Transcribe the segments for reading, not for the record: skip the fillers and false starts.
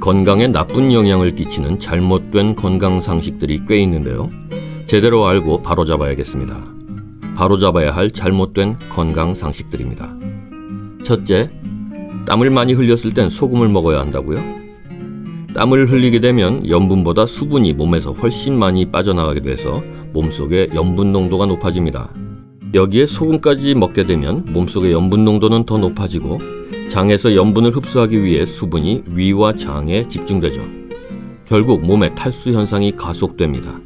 건강에 나쁜 영향을 끼치는 잘못된 건강 상식들이 꽤 있는데요. 제대로 알고 바로잡아야겠습니다. 바로잡아야 할 잘못된 건강 상식들입니다. 첫째, 땀을 많이 흘렸을 땐 소금을 먹어야 한다고요? 땀을 흘리게 되면 염분보다 수분이 몸에서 훨씬 많이 빠져나가게 돼서 몸속의 염분 농도가 높아집니다. 여기에 소금까지 먹게 되면 몸속의 염분 농도는 더 높아지고 장에서 염분을 흡수하기 위해 수분이 위와 장에 집중되죠. 결국 몸의 탈수 현상이 가속됩니다.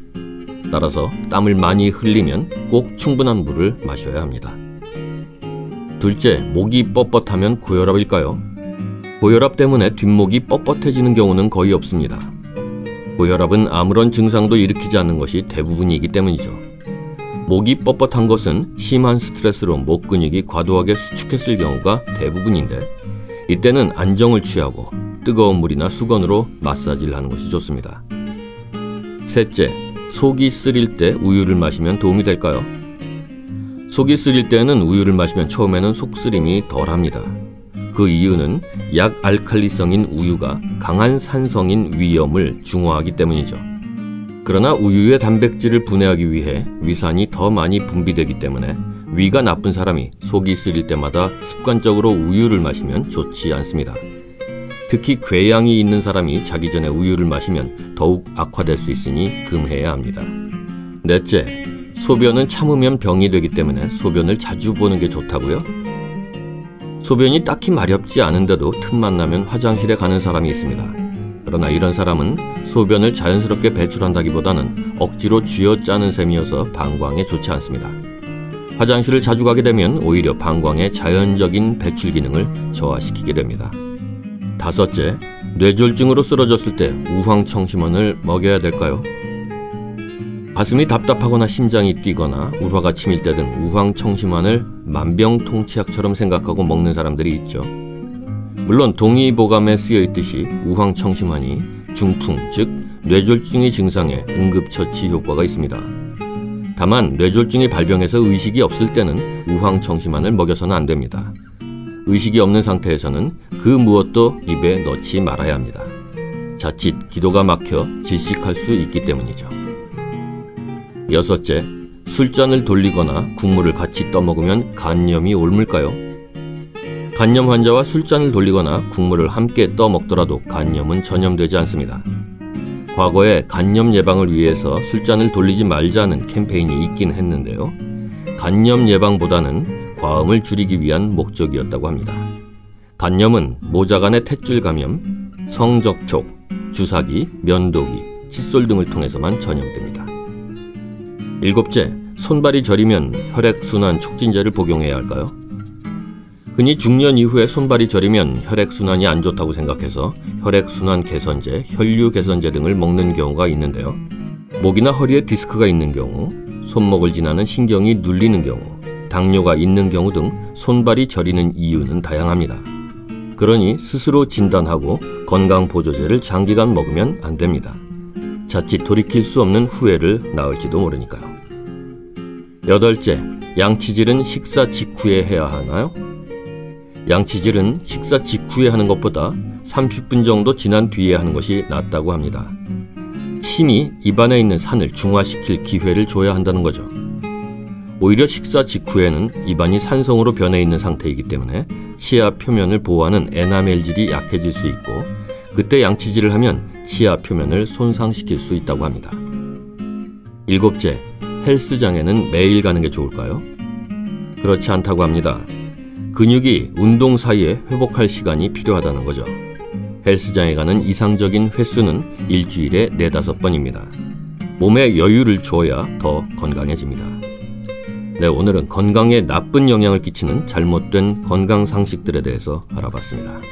따라서 땀을 많이 흘리면 꼭 충분한 물을 마셔야 합니다. 둘째, 목이 뻣뻣하면 고혈압일까요? 고혈압 때문에 뒷목이 뻣뻣해지는 경우는 거의 없습니다. 고혈압은 아무런 증상도 일으키지 않는 것이 대부분이기 때문이죠. 목이 뻣뻣한 것은 심한 스트레스로 목 근육이 과도하게 수축했을 경우가 대부분인데, 이때는 안정을 취하고 뜨거운 물이나 수건으로 마사지를 하는 것이 좋습니다. 셋째, 속이 쓰릴 때 우유를 마시면 도움이 될까요? 속이 쓰릴 때는 우유를 마시면 처음에는 속쓰림이 덜합니다. 그 이유는 약알칼리성인 우유가 강한 산성인 위염을 중화하기 때문이죠. 그러나 우유의 단백질을 분해하기 위해 위산이 더 많이 분비되기 때문에 위가 나쁜 사람이 속이 쓰릴 때마다 습관적으로 우유를 마시면 좋지 않습니다. 특히 궤양이 있는 사람이 자기 전에 우유를 마시면 더욱 악화될 수 있으니 금해야 합니다. 넷째, 소변은 참으면 병이 되기 때문에 소변을 자주 보는 게 좋다고요? 소변이 딱히 마렵지 않은데도 틈만 나면 화장실에 가는 사람이 있습니다. 그러나 이런 사람은 소변을 자연스럽게 배출한다기보다는 억지로 쥐어짜는 셈이어서 방광에 좋지 않습니다. 화장실을 자주 가게 되면 오히려 방광의 자연적인 배출 기능을 저하시키게 됩니다. 다섯째, 뇌졸중으로 쓰러졌을 때 우황청심원을 먹여야 될까요? 가슴이 답답하거나 심장이 뛰거나 울화가 치밀 때 등 우황청심환을 만병통치약처럼 생각하고 먹는 사람들이 있죠. 물론 동의보감에 쓰여 있듯이 우황청심환이 중풍, 즉 뇌졸중의 증상에 응급처치 효과가 있습니다. 다만 뇌졸중이 발병해서 의식이 없을 때는 우황청심환을 먹여서는 안 됩니다. 의식이 없는 상태에서는 그 무엇도 입에 넣지 말아야 합니다. 자칫 기도가 막혀 질식할 수 있기 때문이죠. 여섯째, 술잔을 돌리거나 국물을 같이 떠먹으면 간염이 옮을까요? 간염 환자와 술잔을 돌리거나 국물을 함께 떠먹더라도 간염은 전염되지 않습니다. 과거에 간염 예방을 위해서 술잔을 돌리지 말자는 캠페인이 있긴 했는데요. 간염 예방보다는 과음을 줄이기 위한 목적이었다고 합니다. 간염은 모자간의 탯줄 감염, 성접촉, 주사기, 면도기, 칫솔 등을 통해서만 전염됩니다. 일곱째, 손발이 저리면 혈액순환 촉진제를 복용해야 할까요? 흔히 중년 이후에 손발이 저리면 혈액순환이 안 좋다고 생각해서 혈액순환 개선제, 혈류 개선제 등을 먹는 경우가 있는데요. 목이나 허리에 디스크가 있는 경우, 손목을 지나는 신경이 눌리는 경우, 당뇨가 있는 경우 등 손발이 저리는 이유는 다양합니다. 그러니 스스로 진단하고 건강보조제를 장기간 먹으면 안 됩니다. 자칫 돌이킬 수 없는 후회를 낳을지도 모르니까요. 여덟째, 양치질은 식사 직후에 해야 하나요? 양치질은 식사 직후에 하는 것보다 30분 정도 지난 뒤에 하는 것이 낫다고 합니다. 침이 입안에 있는 산을 중화시킬 기회를 줘야 한다는 거죠. 오히려 식사 직후에는 입안이 산성으로 변해 있는 상태이기 때문에 치아 표면을 보호하는 에나멜질이 약해질 수 있고, 그때 양치질을 하면 치아 표면을 손상시킬 수 있다고 합니다. 일곱째, 헬스장에는 매일 가는 게 좋을까요? 그렇지 않다고 합니다. 근육이 운동 사이에 회복할 시간이 필요하다는 거죠. 헬스장에 가는 이상적인 횟수는 일주일에 4-5번입니다. 몸에 여유를 줘야 더 건강해집니다. 네, 오늘은 건강에 나쁜 영향을 끼치는 잘못된 건강 상식들에 대해서 알아봤습니다.